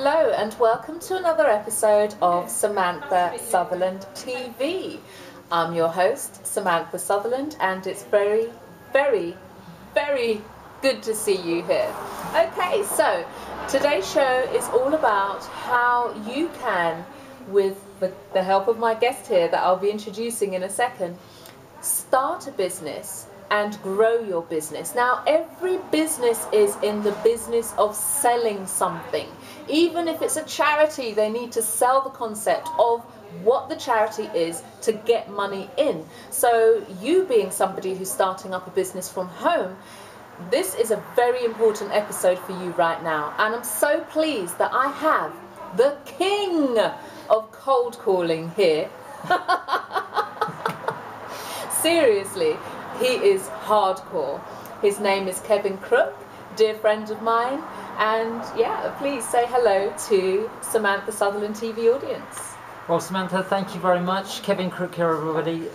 Hello and welcome to another episode of Samantha Sutherland TV. I'm your host, Samantha Sutherland, and it's very, very, very good to see you here. Okay, so today's show is all about how you can, with the help of my guest here that I'll be introducing in a second, start a business and grow your business. Now, every business is in the business of selling something. Even if it's a charity, they need to sell the concept of what the charity is to get money in. So you being somebody who's starting up a business from home, this is a very important episode for you right now. And I'm so pleased that I have the king of cold calling here. Seriously, he is hardcore. His name is Kevin Crook, dear friend of mine. And yeah, please say hello to Samantha Sutherland TV audience. Well, Samantha, thank you very much. Kevin Crook here, everybody.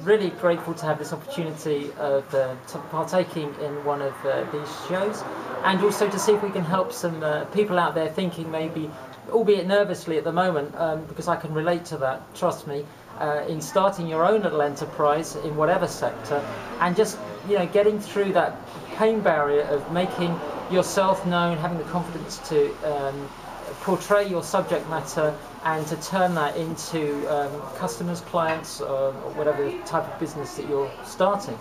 Really grateful to have this opportunity of partaking in one of these shows, and also to see if we can help some people out there thinking maybe, albeit nervously at the moment, because I can relate to that, trust me, in starting your own little enterprise in whatever sector, and just getting through that pain barrier of making yourself known, having the confidence to portray your subject matter and to turn that into customers, clients, or whatever type of business that you're starting.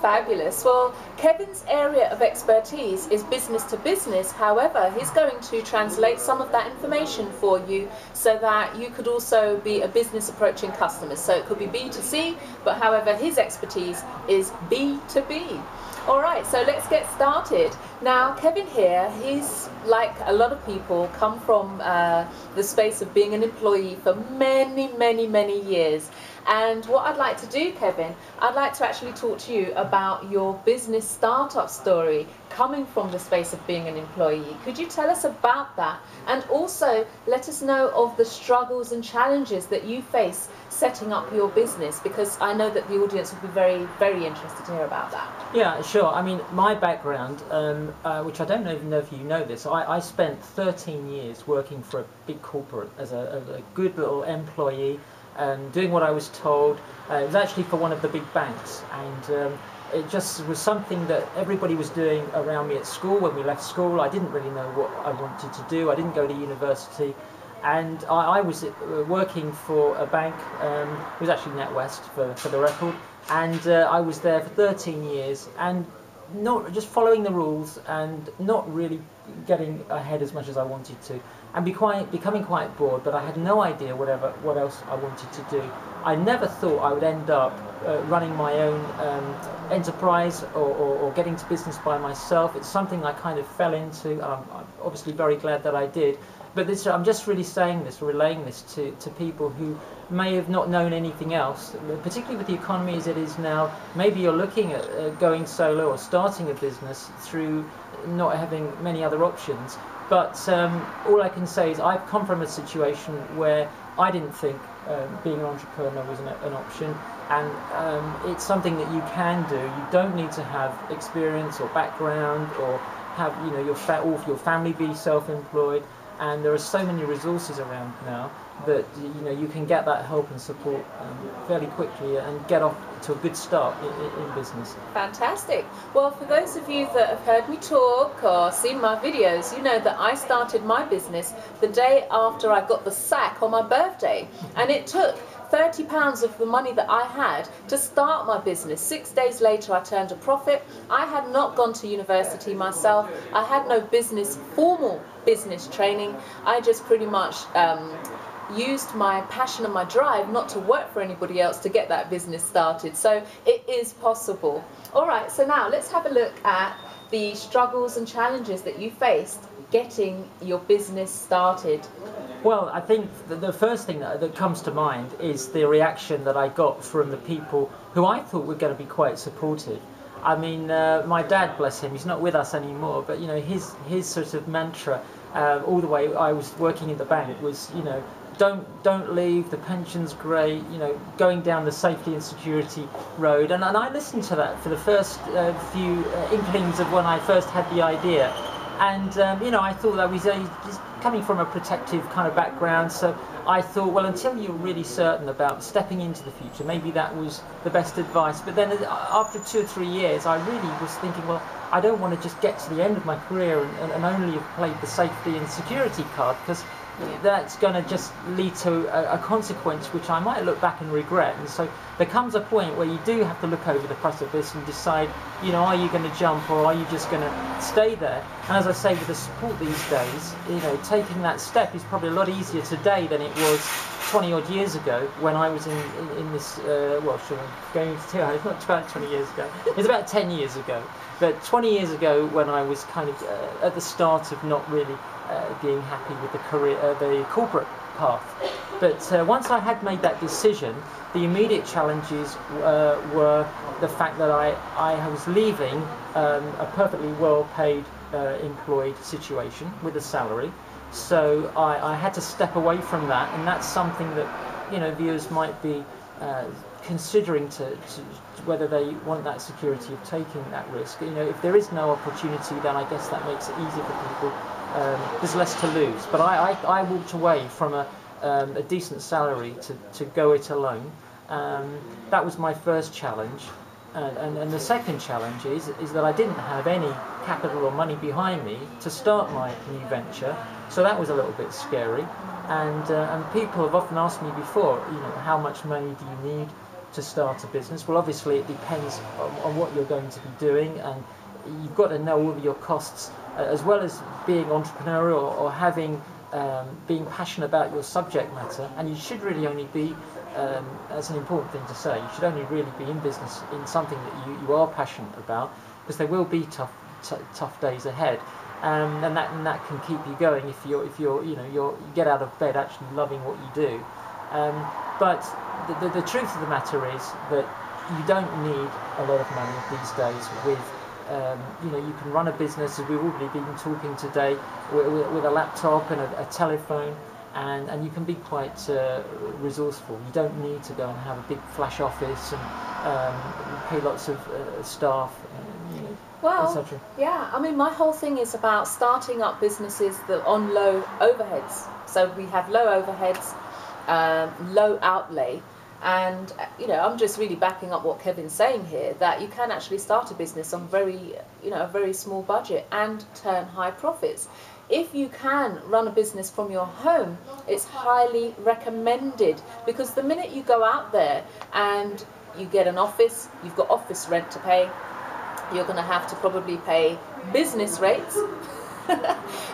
Fabulous. Well, Kevin's area of expertise is business to business. However, he's going to translate some of that information for you so that you could also be a business approaching customers. So it could be B2C, but however, his expertise is B2B. All right, so let's get started. Now, Kevin here, he's like a lot of people, come from the space of being an employee for many, many, many years. And what I'd like to do, Kevin, I'd like to actually talk to you about your business startup story coming from the space of being an employee. Could you tell us about that? And also let us know of the struggles and challenges that you face setting up your business, because I know that the audience would be very, very interested to hear about that. Yeah, sure. I mean, my background, which I don't even know if you know this, I spent 13 years working for a big corporate as a good little employee, doing what I was told. It was actually for one of the big banks, and it just was something that everybody was doing around me at school. When we left school, I didn't really know what I wanted to do. I didn't go to university, and I was working for a bank. It was actually NatWest for the record, and I was there for 13 years, and not just following the rules and not really getting ahead as much as I wanted to, and becoming quite bored. But I had no idea what else I wanted to do. I never thought I would end up running my own enterprise or getting to business by myself. It's something I kind of fell into. I'm obviously very glad that I did. But I'm just really relaying this to people who may have not known anything else, particularly with the economy as it is now. Maybe you're looking at going solo or starting a business through not having many other options. But all I can say is I've come from a situation where I didn't think being an entrepreneur was an option, and it's something that you can do. You don't need to have experience or background or have all of your family be self-employed. And there are so many resources around now that you can get that help and support fairly quickly and get off to a good start in business. Fantastic. Well, for those of you that have heard me talk or seen my videos, you know that I started my business the day after I got the sack on my birthday, and it took £30 of the money that I had to start my business. 6 days later I turned a profit. I had not gone to university myself. I had no formal business training. I just pretty much used my passion and my drive not to work for anybody else to get that business started. So it is possible. All right, so now let's have a look at the struggles and challenges that you faced getting your business started. Well, I think the first thing that comes to mind is the reaction that I got from the people who I thought were going to be quite supportive. I mean, my dad, bless him, he's not with us anymore, but his sort of mantra all the way I was working in the bank was, don't leave, the pension's great, going down the safety and security road. And I listened to that for the first few inklings of when I first had the idea. And you know, I thought that was just coming from a protective kind of background, so I thought, well, until you're really certain about stepping into the future, maybe that was the best advice. But then after 2 or 3 years, I really was thinking, well, I don't want to just get to the end of my career and only have played the safety and security card, because that's going to just lead to a consequence which I might look back and regret. And so there comes a point where you do have to look over the precipice and decide, you know, are you going to jump or are you just going to stay there? And as I say, with the support these days, you know, taking that step is probably a lot easier today than it was 20 odd years ago when I was in this, well, sure, I'm going to tell you, it's not about 20 years ago, it's about 10 years ago. But 20 years ago, when I was kind of at the start of not really being happy with the career, the corporate path. But once I had made that decision, the immediate challenges were the fact that I was leaving a perfectly well-paid employed situation with a salary. So I had to step away from that, and that's something that, you know, viewers might be considering to whether they want that security of taking that risk. You know, if there is no opportunity, then I guess that makes it easier for people. There's less to lose. But I walked away from a decent salary to go it alone. That was my first challenge. And the second challenge is that I didn't have any capital or money behind me to start my new venture. So that was a little bit scary. And people have often asked me before, you know, how much money do you need to start a business? Well, obviously it depends on what you're going to be doing, and you've got to know all of your costs, as well as being entrepreneurial or having being passionate about your subject matter. And you should really only be, that's an important thing to say, you should only really be in business in something that you are passionate about, because there will be tough days ahead. And that can keep you going if you're you know you get out of bed actually loving what you do. But the truth of the matter is that you don't need a lot of money these days. With you know, you can run a business, as we've already been talking today, with a laptop and a telephone, and you can be quite resourceful. You don't need to go and have a big flash office and pay lots of staff. You know, well, yeah, I mean, my whole thing is about starting up businesses that on low overheads. So we have low overheads, low outlay, and you know, I'm just really backing up what Kevin's saying here, that you can actually start a business on a very small budget and turn high profits. If you can run a business from your home, it's highly recommended, because the minute you go out there and you get an office, you've got office rent to pay, you're going to have to probably pay business rates.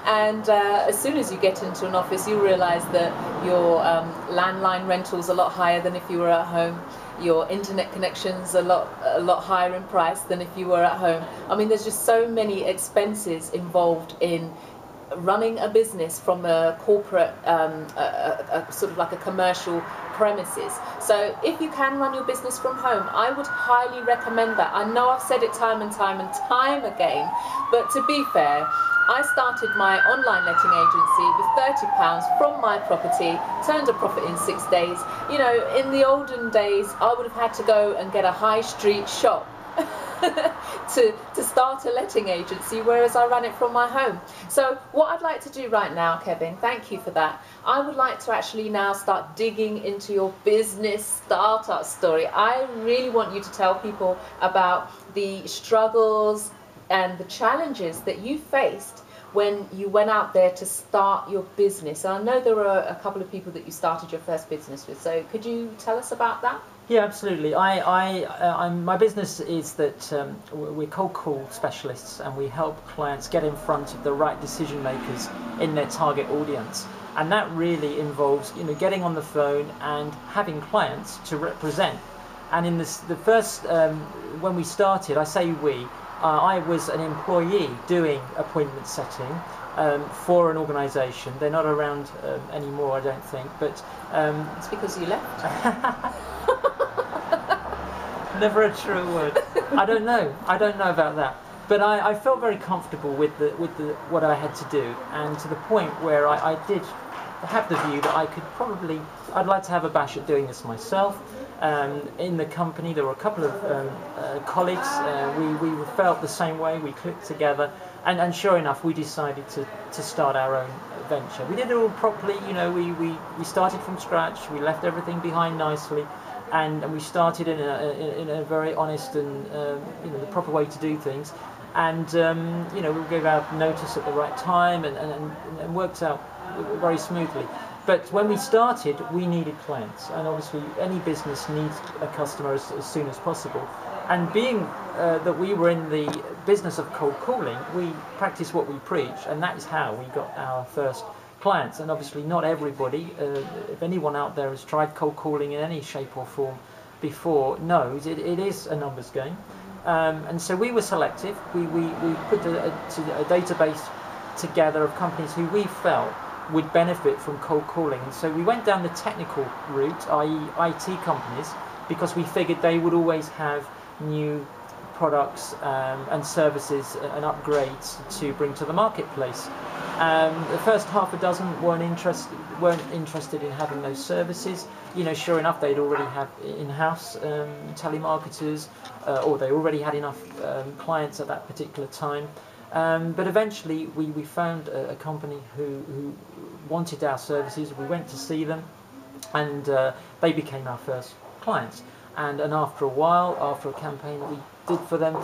And as soon as you get into an office, you realise that your landline rental's a lot higher than if you were at home. Your internet connection's a lot higher in price than if you were at home. I mean, there's just so many expenses involved in running a business from a corporate, sort of like a commercial premises. So if you can run your business from home, I would highly recommend that. I know I've said it time and time again, but to be fair, I started my online letting agency with £30 from my property, turned a profit in 6 days. You know, in the olden days, I would have had to go and get a high street shop to start a letting agency, whereas I ran it from my home. So what I'd like to do right now, Kevin, thank you for that, I would like to actually now start digging into your business startup story. I really want you to tell people about the struggles and the challenges that you faced when you went out there to start your business. And I know there were a couple of people that you started your first business with, so could you tell us about that? Yeah, absolutely. My business is that we're cold call specialists, and we help clients get in front of the right decision makers in their target audience. And that really involves, you know, getting on the phone and having clients to represent. And in the first, when we started, I say we, I was an employee doing appointment setting for an organisation. They're not around anymore, I don't think, but it's because you left. Never a true word. I don't know about that. But I felt very comfortable with what I had to do, and to the point where I did have the view that I'd like to have a bash at doing this myself. In the company, there were a couple of colleagues. We felt the same way. We clicked together, And sure enough, we decided to start our own venture. We did it all properly, you know, we started from scratch, we left everything behind nicely, and we started in a very honest and you know, the proper way to do things. And you know, we gave out notice at the right time, and worked out very smoothly. But when we started, we needed clients, and obviously any business needs a customer as soon as possible. And being that we were in the business of cold calling, we practiced what we preach, and that is how we got our first clients. And obviously not everybody, if anyone out there has tried cold calling in any shape or form before, knows it is a numbers game. And so we were selective. We put a database together of companies who we felt would benefit from cold calling. And so we went down the technical route, i.e. IT companies, because we figured they would always have new products and services and upgrades to bring to the marketplace. The first half a dozen weren't interested in having those services. You know, sure enough, they'd already have in-house telemarketers, or they already had enough clients at that particular time. But eventually, we found a company who wanted our services. We went to see them, and they became our first clients. And after a while, after a campaign that we did for them,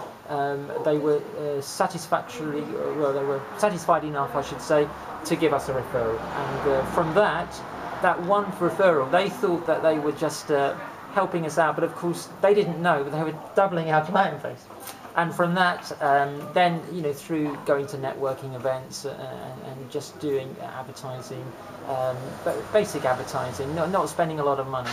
they were they were satisfied enough, I should say, to give us a referral. And from that one referral, they thought that they were just helping us out, but of course they didn't know that they were doubling our client base. And from that, then, you know, through going to networking events and just doing advertising, basic advertising, not spending a lot of money,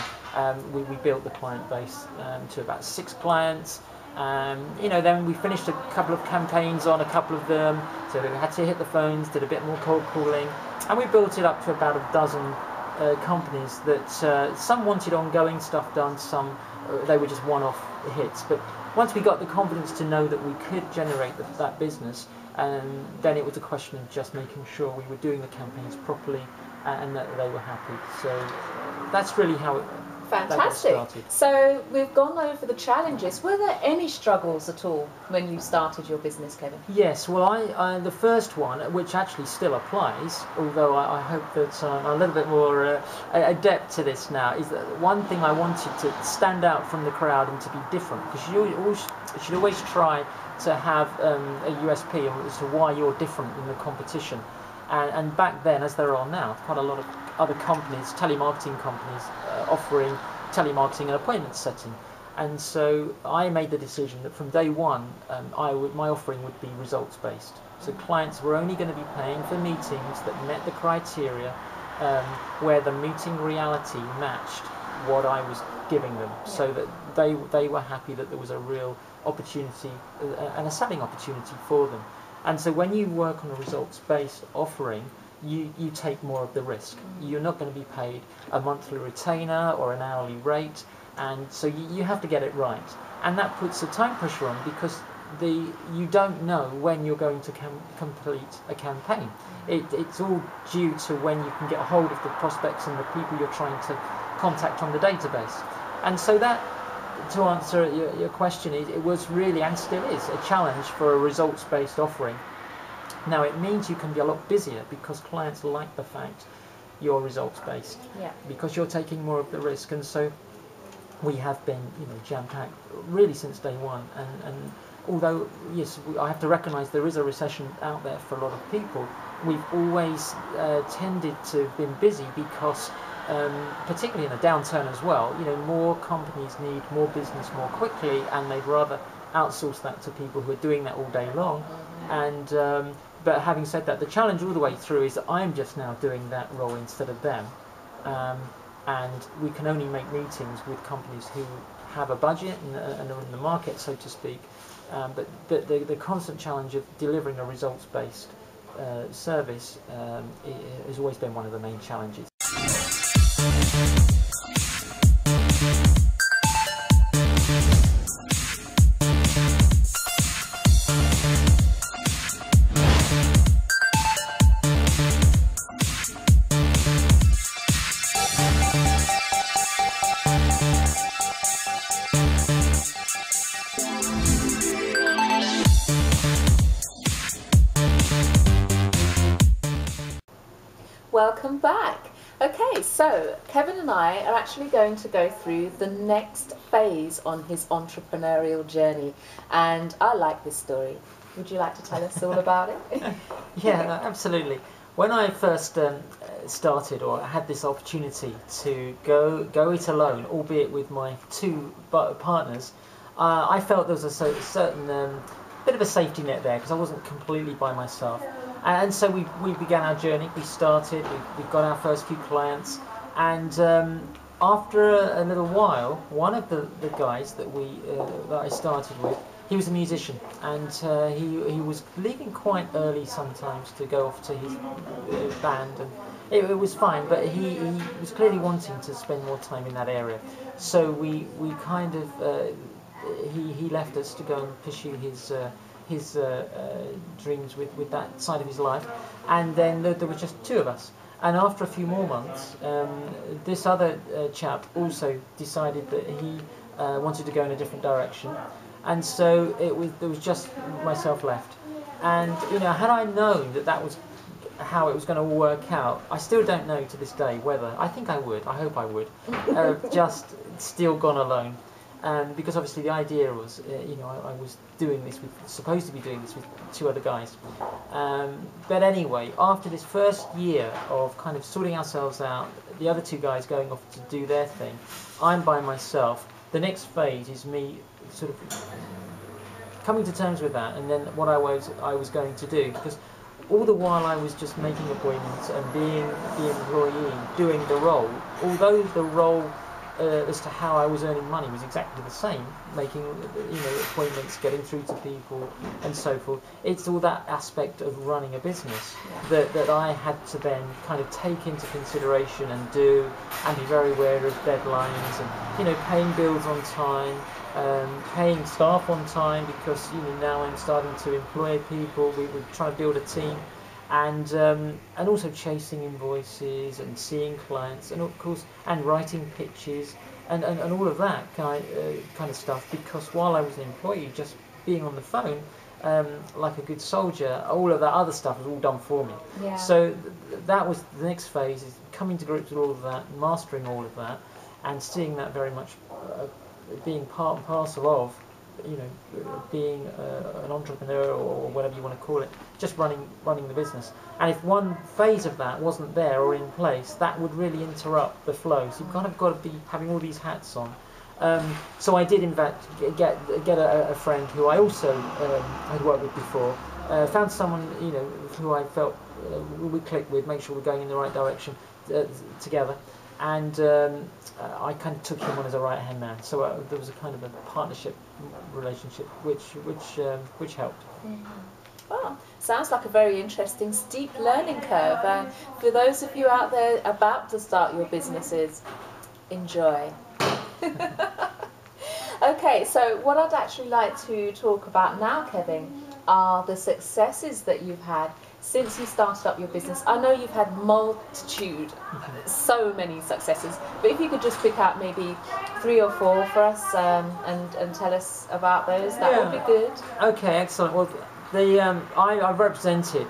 we built the client base to about 6 clients. You know, then we finished a couple of campaigns on a couple of them, so we had to hit the phones, did a bit more cold calling, and we built it up to about a dozen companies that some wanted ongoing stuff done, some they were just one-off hits. But once we got the confidence to know that we could generate that business, then it was a question of just making sure we were doing the campaigns properly and that they were happy. So that's really how it Fantastic. So we've gone over the challenges. Were there any struggles at all when you started your business, Kevin? Yes, well, I the first one, which actually still applies, although I hope that I'm a little bit more adept to this now, is that one thing I wanted to stand out from the crowd and to be different, because you should always try to have a USP as to why you're different than the competition. And back then, as there are now, quite a lot of other companies, telemarketing companies, offering telemarketing and appointment setting. And so I made the decision that from day one, my offering would be results based. So clients were only going to be paying for meetings that met the criteria, where the meeting reality matched what I was giving them, so that they were happy that there was a real opportunity and a selling opportunity for them. And so when you work on a results-based offering, you take more of the risk. You're not going to be paid a monthly retainer or an hourly rate, and so you have to get it right. And that puts a time pressure on, because you don't know when you're going to complete a campaign. It's all due to when you can get a hold of the prospects and the people you're trying to contact on the database. And so that, to answer your question, it was really, and still is, a challenge for a results-based offering. Now, it means you can be a lot busier because clients like the fact you're results-based, because you're taking more of the risk. And so we have been, jam-packed really since day one. And although, yes, I have to recognise there is a recession out there for a lot of people, we've always tended to have been busy because, particularly in a downturn as well, more companies need more business more quickly, and they'd rather outsource that to people who are doing that all day long. And but having said that, the challenge all the way through is that I'm just now doing that role instead of them, and we can only make meetings with companies who have a budget and are in the market, so to speak. But the constant challenge of delivering a results-based service has always been one of the main challenges. welcome back. Okay, so Kevin and I are actually going to go through the next phase on his entrepreneurial journey, and I like this story. Would you like to tell us all about it? Yeah, absolutely. When I first started, or had this opportunity to go it alone, albeit with my two partners, I felt there was a certain bit of a safety net there because I wasn't completely by myself. And so we began our journey. We started. We got our first few clients, and after a little while, one of the guys that I started with, he was a musician, and he was leaving quite early sometimes to go off to his band, and it was fine. But he was clearly wanting to spend more time in that area, so we kind of he left us to go and pursue his dreams with that side of his life, and then there were just two of us. And after a few more months, this other chap also decided that he wanted to go in a different direction, and so there was just myself left. And had I known that was how it was going to work out, I still don't know to this day whether. I think I would. I hope I would. Just still gone alone. Because obviously the idea was, I was supposed to be doing this with two other guys. But anyway, after this first year of kind of sorting ourselves out, the other two guys going off to do their thing, I'm by myself. The next phase is me sort of coming to terms with that, and then what I was going to do, because all the while I was just making appointments and being the employee, doing the role, although the role as to how I was earning money was exactly the same, making appointments, getting through to people, and so forth. It's all that aspect of running a business that I had to then kind of take into consideration and do, and be very aware of deadlines, and paying bills on time, paying staff on time, because now I'm starting to employ people. We're trying to build a team. And also chasing invoices and seeing clients, and of course, and writing pitches, and all of that kind of stuff. Because while I was an employee, just being on the phone, like a good soldier, all of that other stuff was all done for me. Yeah. So that was the next phase: is coming to grips with all of that, mastering all of that, and seeing that very much being part and parcel of being an entrepreneur, or whatever you want to call it, just running the business. And if one phase of that wasn't there or in place, that would really interrupt the flow. So you've kind of got to be having all these hats on. So I did in fact get a friend who I also had worked with before. Found someone who I felt we clicked with, make sure we're going in the right direction together. And I kind of took him on as a right-hand man. So there was a kind of a partnership relationship, which helped. Mm-hmm. Well, sounds like a very interesting, steep learning curve. And for those of you out there about to start your businesses, enjoy. Okay, so what I'd actually like to talk about now, Kevin, are the successes that you've had since you started up your business. I know you've had multitude, so many successes, but if you could just pick out maybe 3 or 4 for us, and tell us about those, that would be good. Okay, excellent. Well, I've represented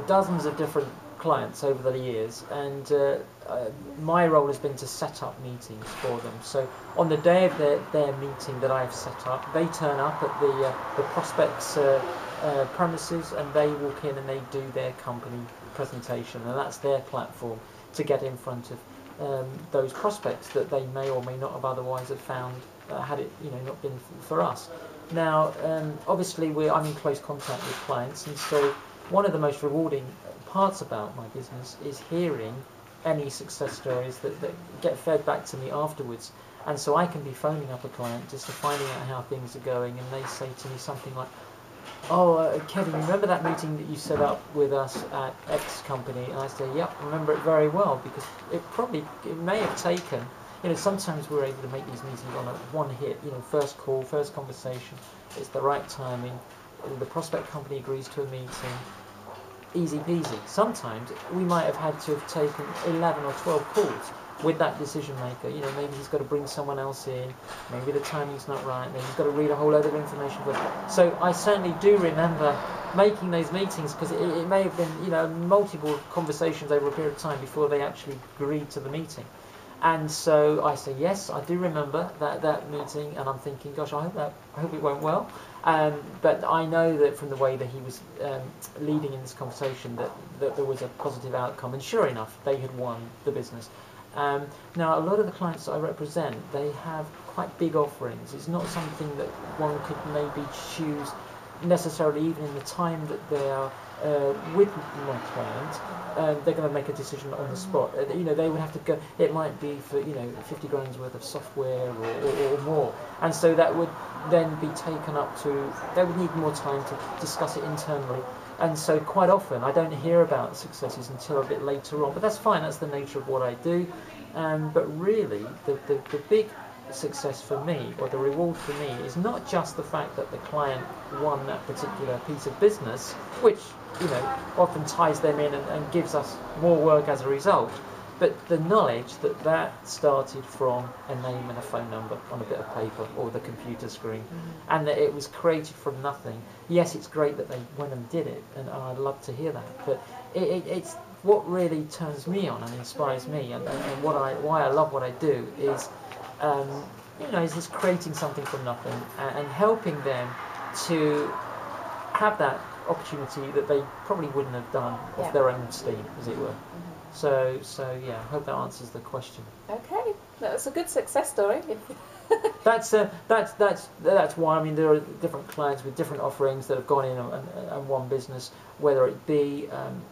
dozens of different clients over the years, and my role has been to set up meetings for them. So on the day of their meeting that I've set up, they turn up at the prospect's premises, and they walk in and they do their company presentation, and that's their platform to get in front of those prospects that they may or may not have otherwise have found had it not been for us. Now, obviously I'm in close contact with clients, and so one of the most rewarding parts about my business is hearing any success stories that get fed back to me afterwards. And so I can be phoning up a client just to finding out how things are going, and they say to me something like, "Oh, Kevin, remember that meeting that you set up with us at X company?" And I say, "Yep, I remember it very well," because it may have taken, sometimes we're able to make these meetings on a one hit, first call, first conversation, it's the right timing, the prospect company agrees to a meeting, easy peasy. Sometimes we might have had to have taken 11 or 12 calls with that decision maker. Maybe he's got to bring someone else in, maybe the timing's not right, maybe he's got to read a whole load of information. So I certainly do remember making those meetings, because it may have been, you know, multiple conversations over a period of time before they actually agreed to the meeting. And so I say, yes, I do remember that meeting, and I'm thinking, gosh, I hope it went well. But I know that from the way that he was leading in this conversation that there was a positive outcome, and sure enough, they had won the business. Now, a lot of the clients that I represent, they have quite big offerings. It's not something that one could maybe choose necessarily even in the time that they are with my client. They're going to make a decision on the spot. You know, they would have to go, it might be for, you know, 50 grand's worth of software or more. And so that would then be taken up to, they would need more time to discuss it internally. And so quite often I don't hear about successes until a bit later on, but that's fine, that's the nature of what I do. But really, the big success for me, or the reward for me, is not just the fact that the client won that particular piece of business, which, you know, often ties them in and gives us more work as a result, but the knowledge that that started from a name and a phone number on a bit of paper or the computer screen, and that it was created from nothing. Yes, it's great that they went and did it, and I'd love to hear that, but it's what really turns me on and inspires me, and why I love what I do is, you know, is just creating something from nothing and helping them to have that opportunity that they probably wouldn't have done off their own steam, as it were. So yeah, I hope that answers the question. Okay, that's a good success story. That's why, I mean, there are different clients with different offerings that have gone in and won business, whether it be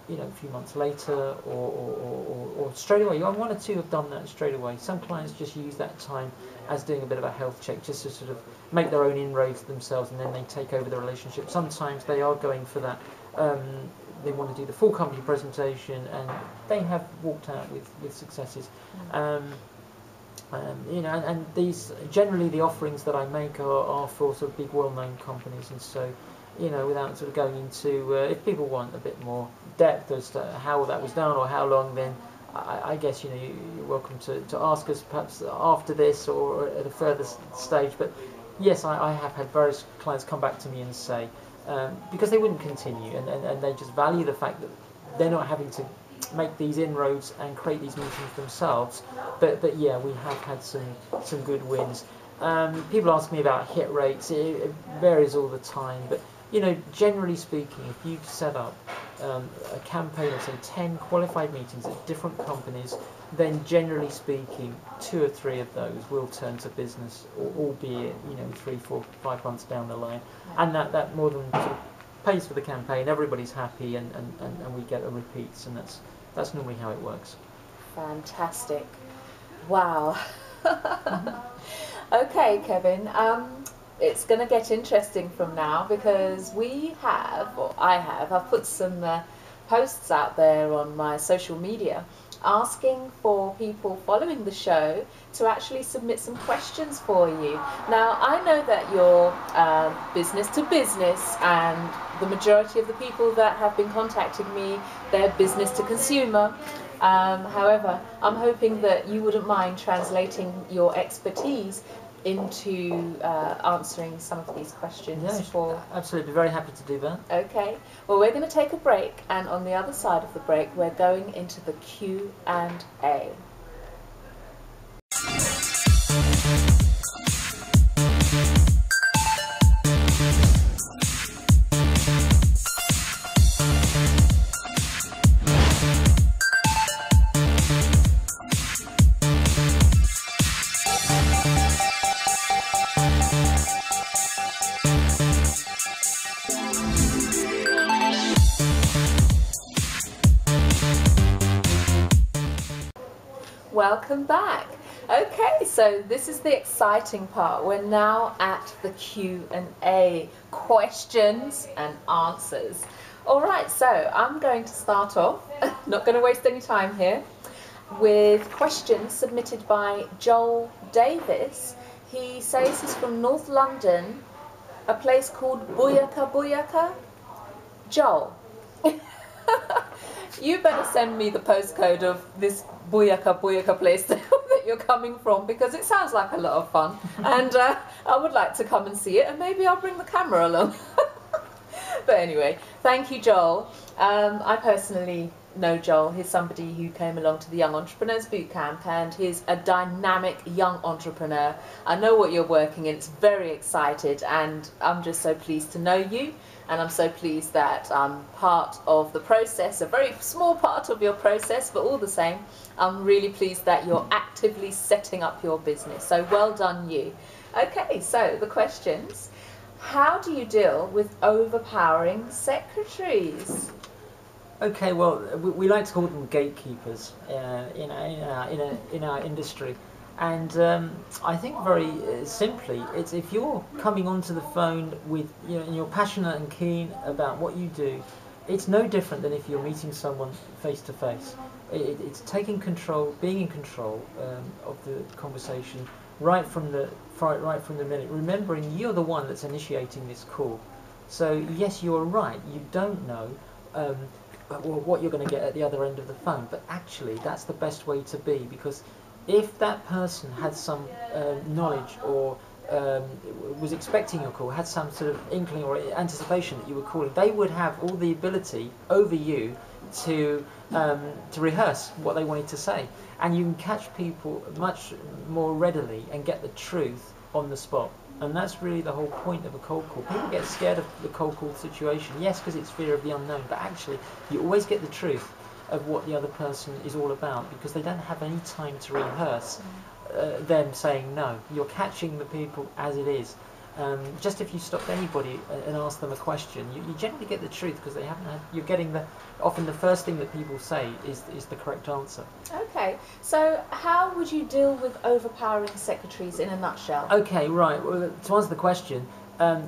you know, a few months later or straight away. One or two have done that straight away. Some clients just use that time as doing a bit of a health check, just to sort of make their own inroads themselves, and then they take over the relationship. Sometimes they are going for that. They want to do the full company presentation, and they have walked out with successes. You know, and these, generally the offerings that I make are for sort of big well-known companies, and so, you know, without sort of going into, if people want a bit more depth as to how that was done or how long, then I guess, you know, you're welcome to ask us perhaps after this or at a further stage. But yes, I have had various clients come back to me and say, because they wouldn't continue, and they just value the fact that they're not having to make these inroads and create these meetings themselves. But yeah, we have had some good wins. People ask me about hit rates. It varies all the time, but you know, generally speaking, if you set up a campaign of say 10 qualified meetings at different companies, then generally speaking 2 or 3 of those will turn to business, albeit, you know, 3, 4, 5 months down the line, and that more than sort of pays for the campaign. Everybody's happy, and we get a repeats, and that's normally how it works. Fantastic. Wow. Okay, Kevin, it's going to get interesting from now, because I've put some posts out there on my social media asking for people following the show to actually submit some questions for you. Now, I know that you're business to business, and the majority of the people that have been contacting me, they're business to consumer. However, I'm hoping that you wouldn't mind translating your expertise into answering some of these questions. Yeah, absolutely, very happy to do that. Okay, well, we're going to take a break, and on the other side of the break we're going into the Q&A. Welcome back. Okay, so this is the exciting part. We're now at the Q&A, questions and answers. All right, so I'm going to start off, not going to waste any time here, with questions submitted by Joel Davis. He says he's from North London, a place called Buyaka Buyaka. Joel, you better send me the postcode of this Buyaka Buyaka place that you're coming from, because it sounds like a lot of fun, and I would like to come and see it, and maybe I'll bring the camera along. But anyway, thank you, Joel. I personally know Joel. He's somebody who came along to the Young Entrepreneurs Bootcamp, and he's a dynamic young entrepreneur. I know what you're working in. It's very excited, and I'm just so pleased to know you. And I'm so pleased that I'm part of the process, a very small part of your process, but all the same, I'm really pleased that you're actively setting up your business. So well done, you. Okay, so the questions. How do you deal with overpowering secretaries? Okay, well, we like to call them gatekeepers in our industry, and I think very simply, it's if you're coming onto the phone with and you're passionate and keen about what you do, it's no different than if you're meeting someone face to face. It's taking control, being in control of the conversation right from the minute, remembering you're the one that's initiating this call. So yes, you're right. You don't know. What you're going to get at the other end of the phone, but actually that's the best way to be, because if that person had some knowledge or was expecting your call, had some sort of inkling or anticipation that you were calling, they would have all the ability over you to rehearse what they wanted to say, and you can catch people much more readily and get the truth on the spot. And that's really the whole point of a cold call. People get scared of the cold call situation, yes, because it's fear of the unknown, but actually you always get the truth of what the other person is all about, because they don't have any time to rehearse them saying no. You're catching the people as it is. Just if you stopped anybody and asked them a question, you generally get the truth, because they haven't had. You're getting often the first thing that people say is the correct answer. Okay, so how would you deal with overpowering secretaries in a nutshell? Okay, right. Well, to answer the question,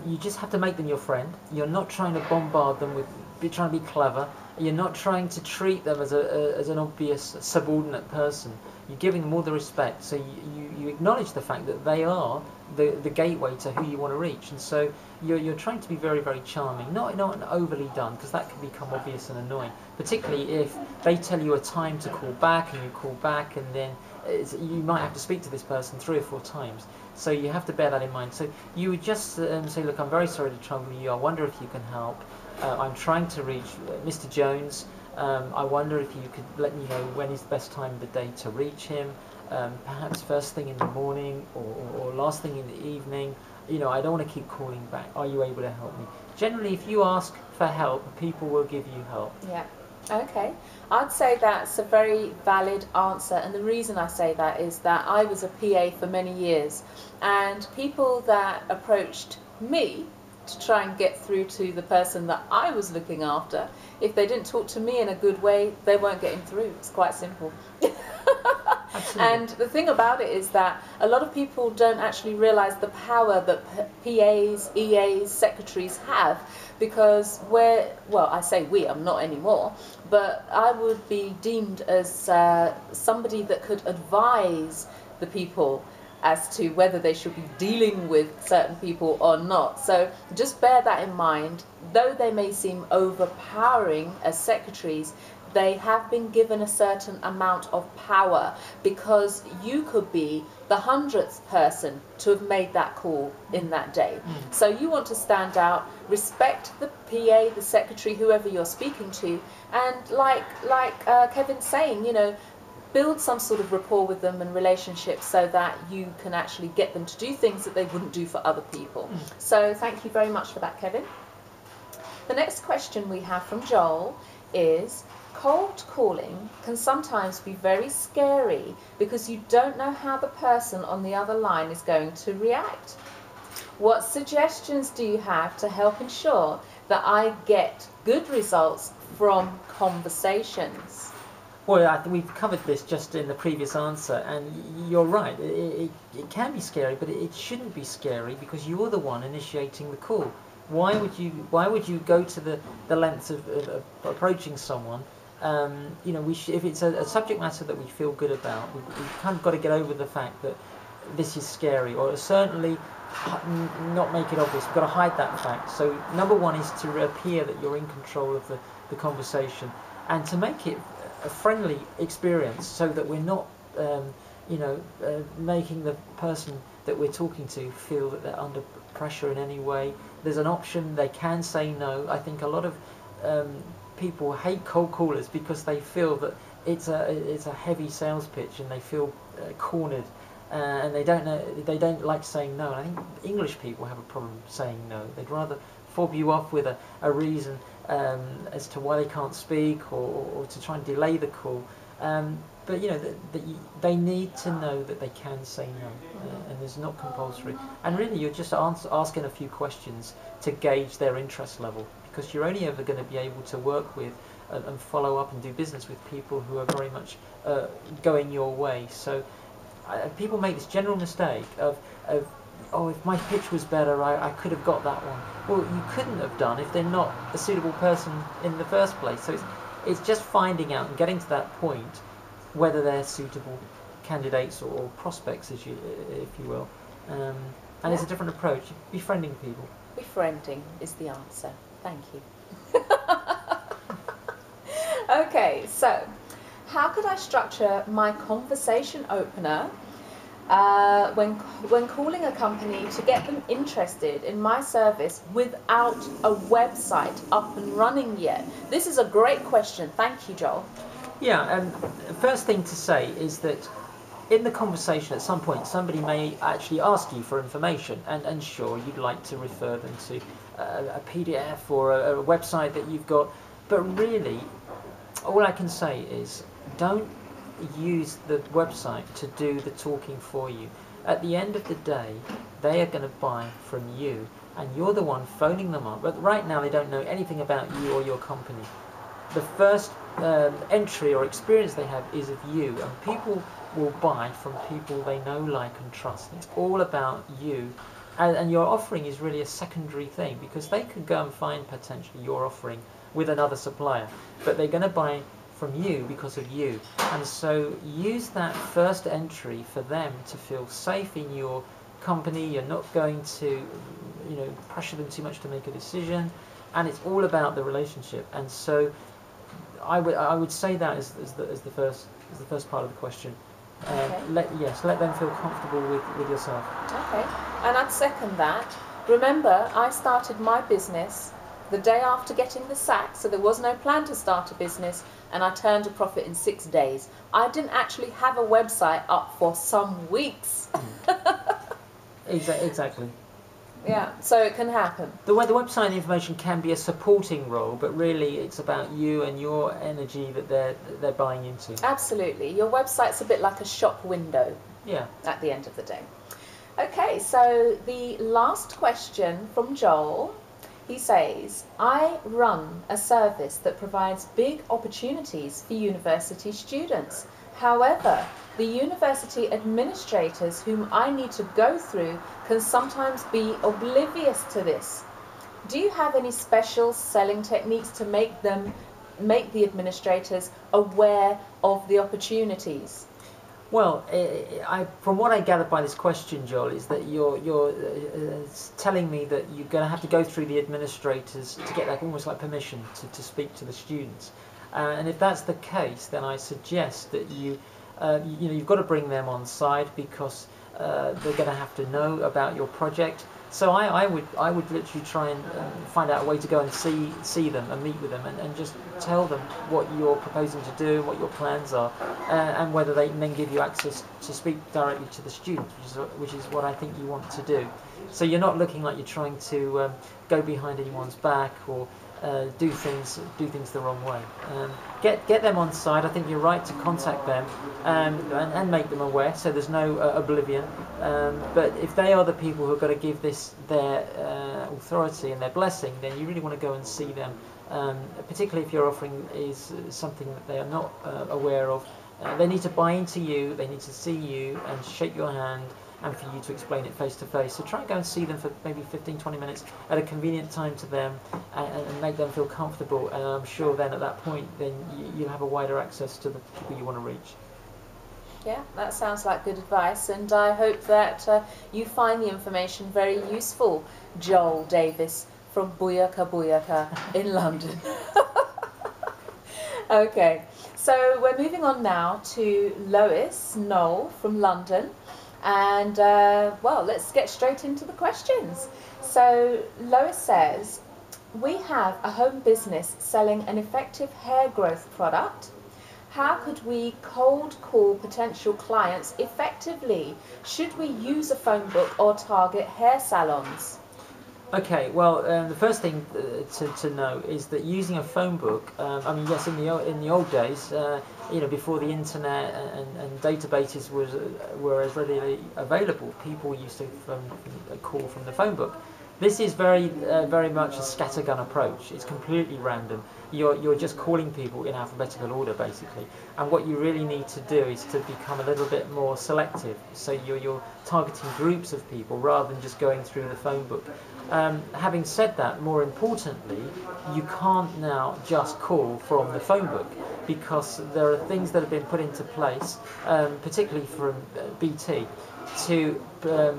you just have to make them your friend. You're not trying to bombard them with trying to be clever. You're not trying to treat them as an obvious subordinate person. You're giving them all the respect. So you acknowledge the fact that they are the gateway to who you want to reach, and so you're trying to be very, very charming, not overly done, because that can become obvious and annoying, particularly if they tell you a time to call back and you call back, and then you might have to speak to this person 3 or 4 times. So you have to bear that in mind. So you would just say, look, I'm very sorry to trouble you. I wonder if you can help. I'm trying to reach Mr. Jones. I wonder if you could let me know when is the best time of the day to reach him. Perhaps first thing in the morning or last thing in the evening. I don't want to keep calling back. Are you able to help me? Generally, if you ask for help, people will give you help. Yeah. Okay. I'd say that's a very valid answer, and the reason I say that is that I was a PA for many years, and people that approached me to try and get through to the person that I was looking after, if they didn't talk to me in a good way, they weren't getting through. It's quite simple. And the thing about it is that a lot of people don't actually realise the power that PAs, EAs, secretaries have, because I say we, I'm not anymore, but I would be deemed as somebody that could advise the people as to whether they should be dealing with certain people or not. So just bear that in mind. Though they may seem overpowering as secretaries, they have been given a certain amount of power, because you could be the 100th person to have made that call in that day. So you want to stand out, respect the PA, the secretary, whoever you're speaking to, and like Kevin's saying, build some sort of rapport with them and relationship, so that you can actually get them to do things that they wouldn't do for other people. So thank you very much for that, Kevin. The next question we have from Joel is, cold calling can sometimes be very scary because you don't know how the person on the other line is going to react. What suggestions do you have to help ensure that I get good results from conversations? Well, I think we've covered this just in the previous answer, and you're right. It can be scary, but it shouldn't be scary, because you're the one initiating the call. Why would you go to the lengths of approaching someone? If it's a subject matter that we feel good about, we've kind of got to get over the fact that this is scary, or certainly not make it obvious. We've got to hide that fact. So number one is to appear that you're in control of the conversation, and to make it a friendly experience, so that we're not making the person that we're talking to feel that they're under pressure in any way. There's an option, they can say no. I think a lot of people hate cold callers because they feel that it's a heavy sales pitch and they feel cornered, and they don't like saying no. And I think English people have a problem saying no. They'd rather fob you off with a reason as to why they can't speak, or to try and delay the call. But they need to know that they can say no, and it's not compulsory. And really, you're just asking a few questions to gauge their interest level, because you're only ever going to be able to work with and follow up and do business with people who are very much going your way. So people make this general mistake of oh, if my pitch was better, I could have got that one. Well, you couldn't have done if they're not a suitable person in the first place. So it's just finding out and getting to that point whether they're suitable candidates or prospects, if you will. And it's a different approach, befriending people. Befriending is the answer. Thank you. Okay, so how could I structure my conversation opener when calling a company to get them interested in my service without a website up and running yet? This is a great question. Thank you, Joel. Yeah, first thing to say is that in the conversation at some point somebody may actually ask you for information, and sure, you'd like to refer them to a PDF or a website that you've got, but really all I can say is don't use the website to do the talking for you. At the end of the day, they are going to buy from you, and you're the one phoning them up. But right now they don't know anything about you or your company. The first entry or experience they have is of you, and people will buy from people they know, like and trust. It's all about you, and your offering is really a secondary thing, because they could go and find potentially your offering with another supplier, but they're going to buy from you because of you. And so use that first entry for them to feel safe in your company. You're not going to pressure them too much to make a decision, and it's all about the relationship. And so I would say that as the first part of the question. Okay. Let them feel comfortable with yourself. Okay, and I'd second that. Remember, I started my business the day after getting the sack, so there was no plan to start a business, and I turned a profit in 6 days. I didn't actually have a website up for some weeks. Exactly. Yeah, so it can happen. The website information can be a supporting role, but really it's about you and your energy that they're buying into. Absolutely. Your website's a bit like a shop window. Yeah. At the end of the day. Okay, so the last question from Joel. He says, I run a service that provides big opportunities for university students. However, the university administrators whom I need to go through can sometimes be oblivious to this. Do you have any special selling techniques to make the administrators aware of the opportunities? Well, from what I gathered by this question, Joel, is that you're telling me that you're going to have to go through the administrators to get almost like permission to speak to the students. And if that's the case, then I suggest that you've got to bring them on side, because they're going to have to know about your project. So I would literally try and find out a way to go and see them and meet with them, and just tell them what you're proposing to do, what your plans are, and whether they can then give you access to speak directly to the students, which is what I think you want to do. So you're not looking like you're trying to go behind anyone's back or do things the wrong way. Get them on side. I think you're right to contact them and make them aware, so there's no oblivion. But if they are the people who are going to give this their authority and their blessing, then you really want to go and see them, particularly if your offering is something that they are not aware of. They need to buy into you, they need to see you and shake your hand, and for you to explain it face to face. So try and go and see them for maybe 15-20 minutes at a convenient time to them, and make them feel comfortable, and I'm sure then at that point then you'll have a wider access to the people you want to reach. Yeah, that sounds like good advice, and I hope that you find the information very useful, Joel Davis from Booyaka in London. Okay, so we're moving on now to Lois Knoll from London. And well, let's get straight into the questions. So Lois says, we have a home business selling an effective hair growth product. How could we cold call potential clients effectively? Should we use a phone book or target hair salons? Okay, well, the first thing to know is that using a phone book, I mean, yes, in the old days, before the internet and databases were as readily available, people used to call from the phone book. This is very much a scattergun approach. It's completely random. You're just calling people in alphabetical order, basically. And what you really need to do is to become a little bit more selective. So you're targeting groups of people rather than just going through the phone book. Having said that, more importantly, you can't now just call from the phone book, because there are things that have been put into place, particularly from BT, to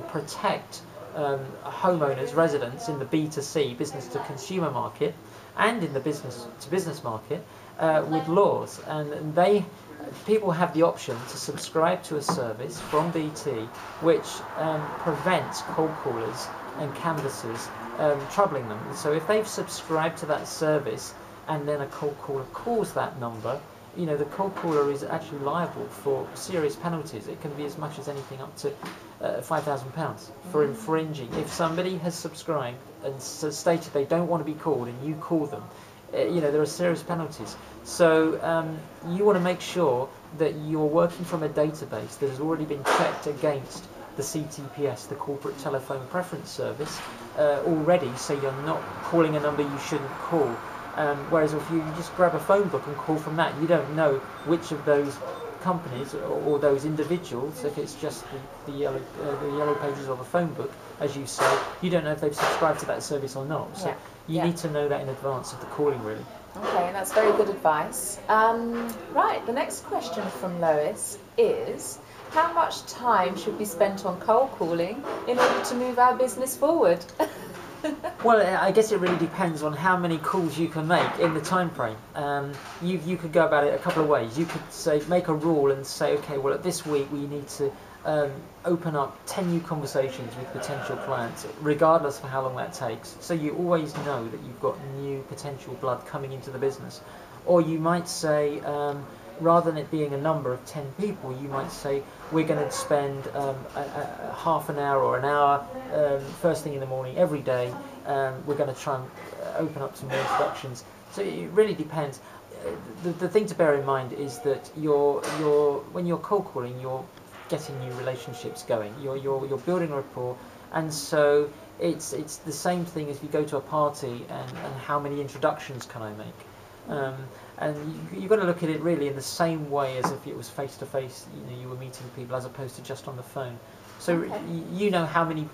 protect homeowners, residents in the B2C, business to consumer market, and in the business to business market, with laws. And people have the option to subscribe to a service from BT which prevents cold callers and canvassers troubling them. So if they've subscribed to that service and then a cold caller calls that number, the cold caller is actually liable for serious penalties. It can be as much as anything up to £5,000 for infringing. If somebody has subscribed and stated they don't want to be called and you call them, there are serious penalties. So you want to make sure that you're working from a database that has already been checked against the CTPS, the Corporate Telephone Preference Service, already, so you're not calling a number you shouldn't call. Whereas if you just grab a phone book and call from that, you don't know which of those companies or those individuals, if it's just the yellow pages or the phone book, as you say, you don't know if they've subscribed to that service or not. So you need to know that in advance of the calling, really. Okay, that's very good advice. Right, the next question from Lois is, how much time should be spent on cold calling in order to move our business forward? Well, I guess it really depends on how many calls you can make in the time frame. You could go about it a couple of ways. You could say, make a rule and say, okay, well, this week we need to open up 10 new conversations with potential clients, regardless of how long that takes. So you always know that you've got new potential blood coming into the business. Or you might say, rather than it being a number of 10 people, you might say, we're going to spend half an hour or an hour first thing in the morning every day. We're going to try and open up some more introductions. So it really depends. The thing to bear in mind is that when you're cold calling, you're getting new relationships going. You're building a rapport, and so it's the same thing as if you go to a party and how many introductions can I make? And you've got to look at it really in the same way as if it was face to face. You were meeting people as opposed to just on the phone. So okay. You know how many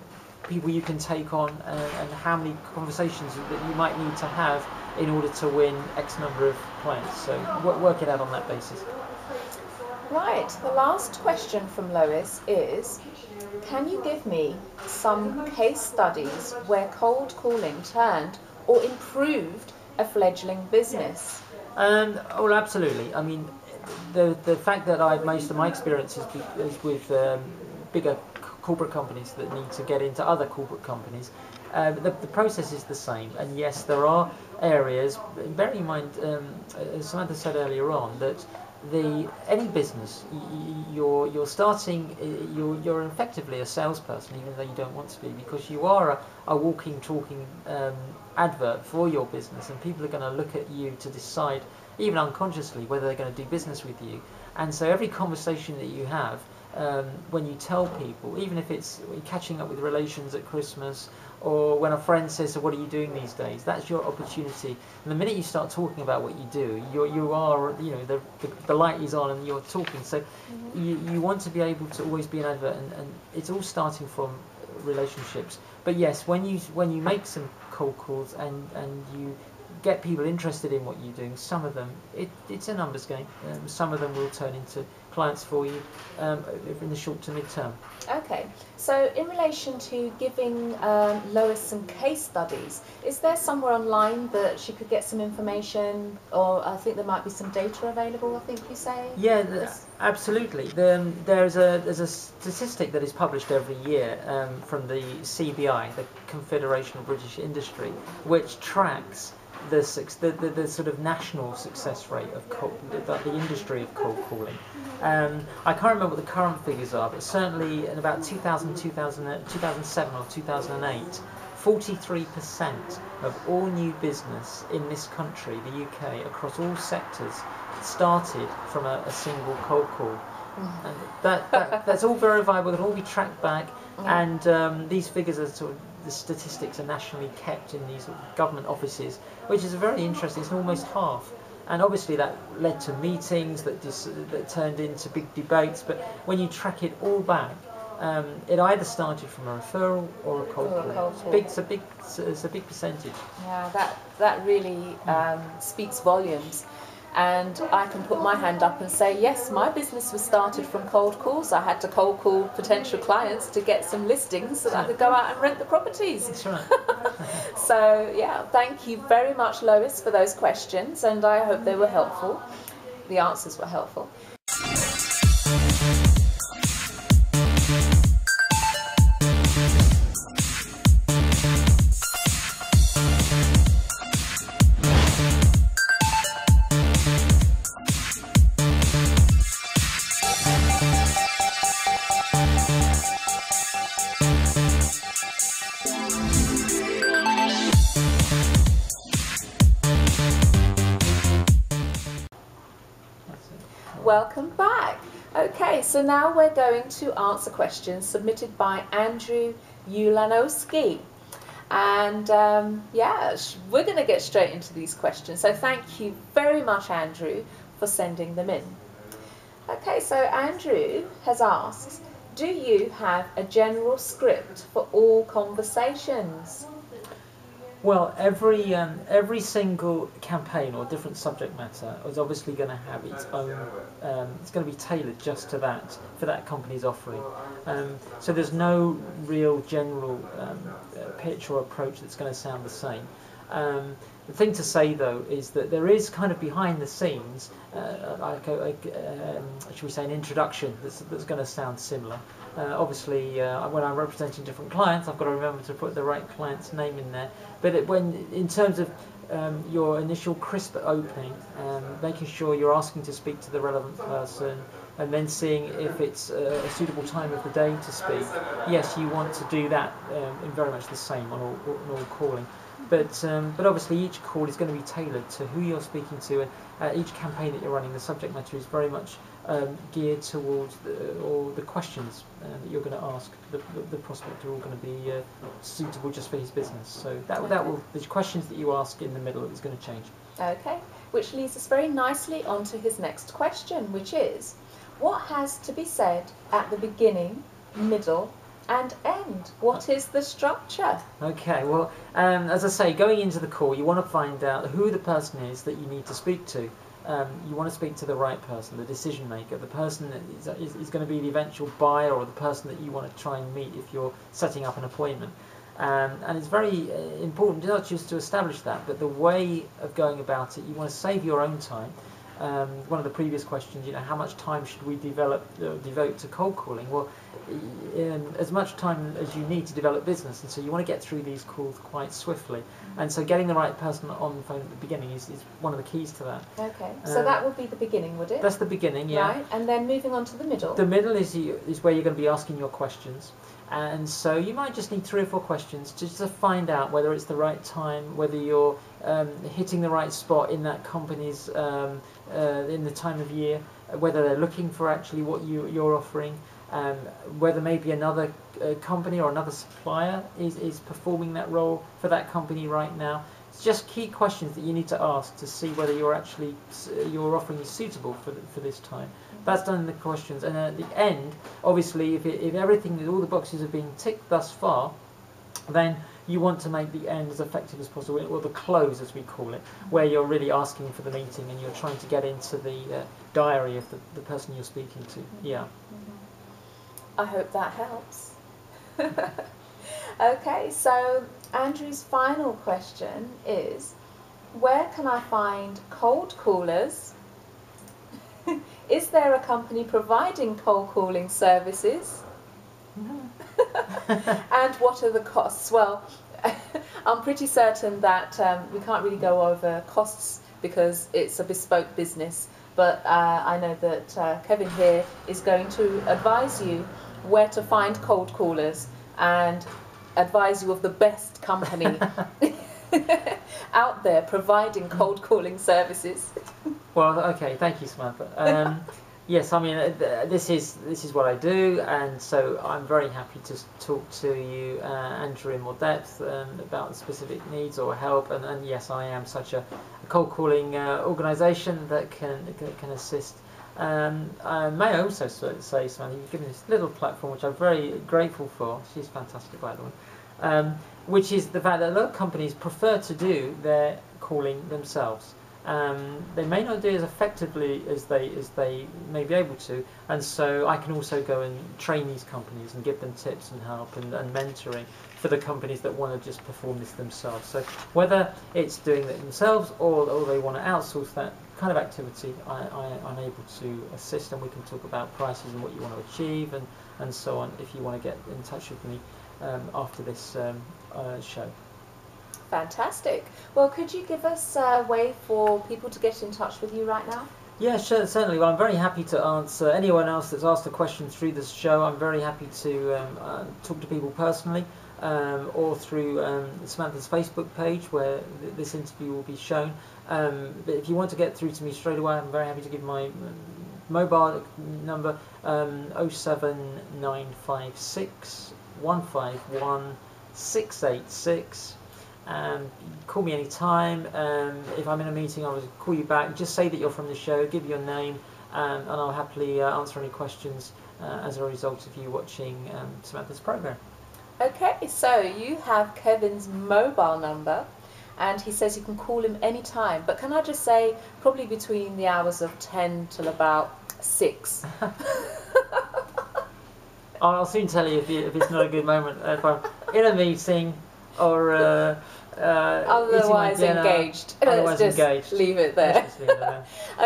people you can take on and how many conversations that you might need to have in order to win X number of clients. So work it out on that basis. Right. The last question from Lois is, can you give me some case studies where cold calling turned or improved a fledgling business? Well, absolutely. I mean, the fact that most of my experience is with bigger corporate companies that need to get into other corporate companies, the process is the same. And yes, there are areas. Bear in mind, as Samantha said earlier on, that any business you're starting, you're effectively a salesperson, even though you don't want to be, because you are a walking, talking advert for your business, and people are going to look at you to decide, even unconsciously, whether they're going to do business with you. And so every conversation that you have, when you tell people, even if it's catching up with relations at Christmas, or when a friend says, so what are you doing these days? That's your opportunity. And the minute you start talking about what you do, you are, the light is on and you're talking. So you want to be able to always be an advert, and it's all starting from relationships. But yes, when you make some cold calls and you get people interested in what you're doing. Some of them, it's a numbers game. Some of them will turn into clients for you in the short to mid-term. Okay, so in relation to giving Lois some case studies, is there somewhere online that she could get some information, or I think there might be some data available, I think you say? Yeah, absolutely. There's a statistic that is published every year from the CBI, the Confederation of British Industry, which tracks the sort of national success rate of the industry of cold calling. I can't remember what the current figures are, but certainly in about 2007 or 2008, 43% of all new business in this country, the UK, across all sectors, started from a single cold call. And that's all verifiable, it'll all be tracked back, and these figures are sort of, the statistics are nationally kept in these government offices, which is very interesting. It's almost half. And obviously that led to meetings that turned into big debates, but when you track it all back, it either started from a referral or a cold call. It's a big percentage. Yeah, that really speaks volumes. And I can put my hand up and say, yes, my business was started from cold calls. I had to cold call potential clients to get some listings so that I could go out and rent the properties. That's right. So, yeah, thank you very much, Lois, for those questions, and I hope they were helpful. The answers were helpful. Welcome back. Okay, so now we're going to answer questions submitted by Andrew Ulanowski. And yeah, we're going to get straight into these questions. So thank you very much, Andrew, for sending them in. Okay, so Andrew has asked, do you have a general script for all conversations? Well, every single campaign or different subject matter is obviously going to have its own. It's going to be tailored just to that for that company's offering. So there's no real general pitch or approach that's going to sound the same. The thing to say though is that there is kind of behind the scenes, should we say, an introduction that's going to sound similar. Obviously, when I'm representing different clients, I've got to remember to put the right client's name in there. But in terms of your initial crisp opening, making sure you're asking to speak to the relevant person, and then seeing if it's a suitable time of the day to speak. Yes, you want to do that in very much the same on all calling. But obviously each call is going to be tailored to who you're speaking to, and each campaign that you're running, the subject matter is very much geared towards the questions that you're going to ask the prospect are all going to be suitable just for his business. So the questions that you ask in the middle is going to change. Okay, which leads us very nicely on to his next question, which is, what has to be said at the beginning, middle, and end? What is the structure? Okay, well, as I say, going into the call, you want to find out who the person is that you need to speak to. You want to speak to the right person, the decision maker, the person that is going to be the eventual buyer, or the person that you want to try and meet if you're setting up an appointment. And it's very important not just to establish that, but the way of going about it. You want to save your own time. One of the previous questions, how much time should we devote to cold calling? Well, as much time as you need to develop business, and so you want to get through these calls quite swiftly. And so getting the right person on the phone at the beginning is one of the keys to that. Okay, so that would be the beginning, would it? That's the beginning, yeah. Right, and then moving on to the middle. The middle is where you're going to be asking your questions. And so you might just need 3 or 4 questions just to find out whether it's the right time, whether you're hitting the right spot in that company's in the time of year, whether they're looking for actually what you're offering, whether maybe another company or another supplier is performing that role for that company right now. It's just key questions that you need to ask to see whether your offering is suitable for this time. That's done in the questions, and at the end, obviously, if everything, all the boxes have been ticked thus far, then you want to make the end as effective as possible, or the close as we call it, where you're really asking for the meeting and you're trying to get into the diary of the person you're speaking to. Yeah. I hope that helps. Okay, so Andrew's final question is, where can I find cold callers? Is there a company providing cold calling services? And what are the costs? Well, I'm pretty certain that we can't really go over costs because it's a bespoke business, but I know that Kevin here is going to advise you where to find cold callers and advise you of the best company out there providing cold calling services. Well, okay, thank you, Samantha. Yes, I mean this is what I do, and so I'm very happy to talk to you, Andrew, in more depth about specific needs or help. And yes, I am such a cold calling organisation that can assist. I may also say, Samantha, you've given this little platform, which I'm very grateful for. She's fantastic, by the way. Which is the fact that a lot of companies prefer to do their calling themselves. They may not do it as effectively as they may be able to, and so I can also go and train these companies and give them tips and help and mentoring for the companies that want to just perform this themselves. So whether it's doing it themselves or they want to outsource that kind of activity, I'm able to assist, and we can talk about prices and what you want to achieve and so on if you want to get in touch with me after this show. Fantastic. Well, could you give us a way for people to get in touch with you right now? Yeah, sure, certainly. Well, I'm very happy to answer anyone else that's asked a question through this show. I'm very happy to talk to people personally or through Samantha's Facebook page where this interview will be shown. But if you want to get through to me straight away, I'm very happy to give my mobile number 07956 151 686. Call me anytime. If I'm in a meeting, I'll call you back. Just say that you're from the show, give your name, and I'll happily answer any questions as a result of you watching Samantha's program. Okay, so you have Kevin's mobile number, and he says you can call him anytime. But can I just say, probably between the hours of 10 till about 6. I'll soon tell you if it's not a good moment. If I'm in a meeting or otherwise engaged. Let's just leave it there.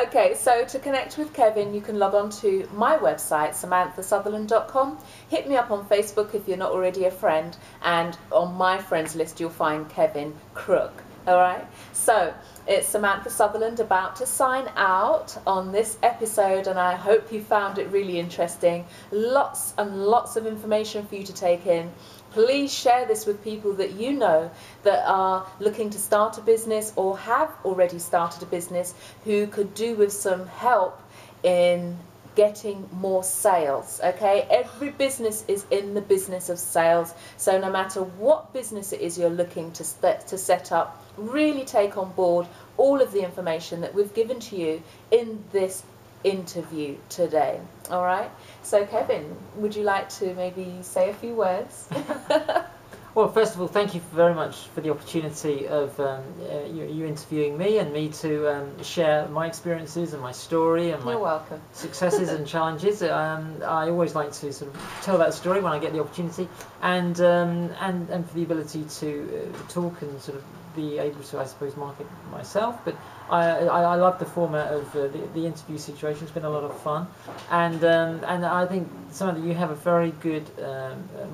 Okay, so to connect with Kevin, you can log on to my website, samanthasutherland.com. Hit me up on Facebook if you're not already a friend, and on my friends list you'll find Kevin Crook. Alright, so it's Samantha Sutherland about to sign out on this episode, and I hope you found it really interesting. Lots and lots of information for you to take in. Please share this with people that you know that are looking to start a business or have already started a business who could do with some help in getting more sales. Okay, every business is in the business of sales, so no matter what business it is you're looking to set up, really take on board all of the information that we've given to you in this interview today. All right, so Kevin, would you like to maybe say a few words? Well, first of all, thank you very much for the opportunity of you interviewing me and me to share my experiences and my story and my successes and challenges. I always like to sort of tell that story when I get the opportunity, and for the ability to talk and sort of be able to, I suppose, market myself. But I love the format of the interview situation. It's been a lot of fun, and I think, Samantha, you have a very good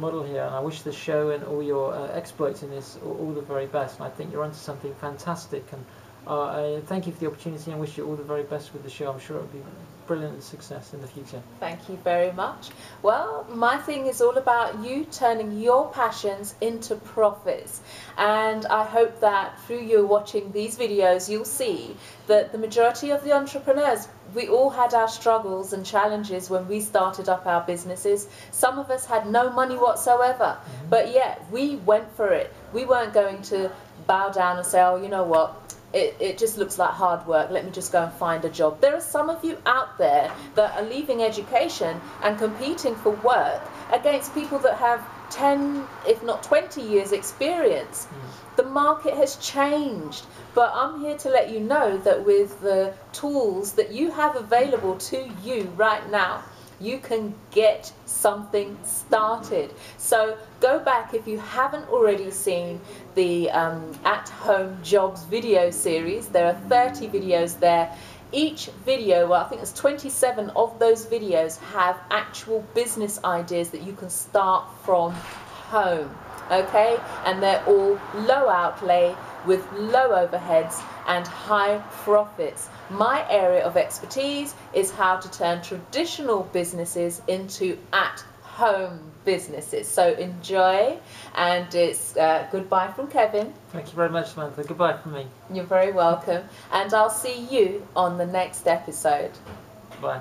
model here, and I wish the show and all your exploits in this all the very best. And I think you're onto something fantastic, and I thank you for the opportunity and wish you all the very best with the show. I'm sure it'll be brilliant success in the future. Thank you very much. Well, my thing is all about you turning your passions into profits, and I hope that through you watching these videos you'll see that the majority of the entrepreneurs, we all had our struggles and challenges when we started up our businesses. Some of us had no money whatsoever, but yet we went for it. We weren't going to bow down and say, oh, you know what, it just looks like hard work, let me just go and find a job. There are some of you out there that are leaving education and competing for work against people that have 10, if not 20 years experience. The market has changed, but I'm here to let you know that with the tools that you have available to you right now, you can get something started. So go back, if you haven't already seen the at-home jobs video series. There are 30 videos there. Each video, well, I think there's 27 of those videos, have actual business ideas that you can start from home. Okay, and they're all low outlay with low overheads and high profits. My area of expertise is how to turn traditional businesses into at-home businesses. So enjoy, and it's goodbye from Kevin. Thank you very much, Samantha. Goodbye from me. You're very welcome, and I'll see you on the next episode. Bye.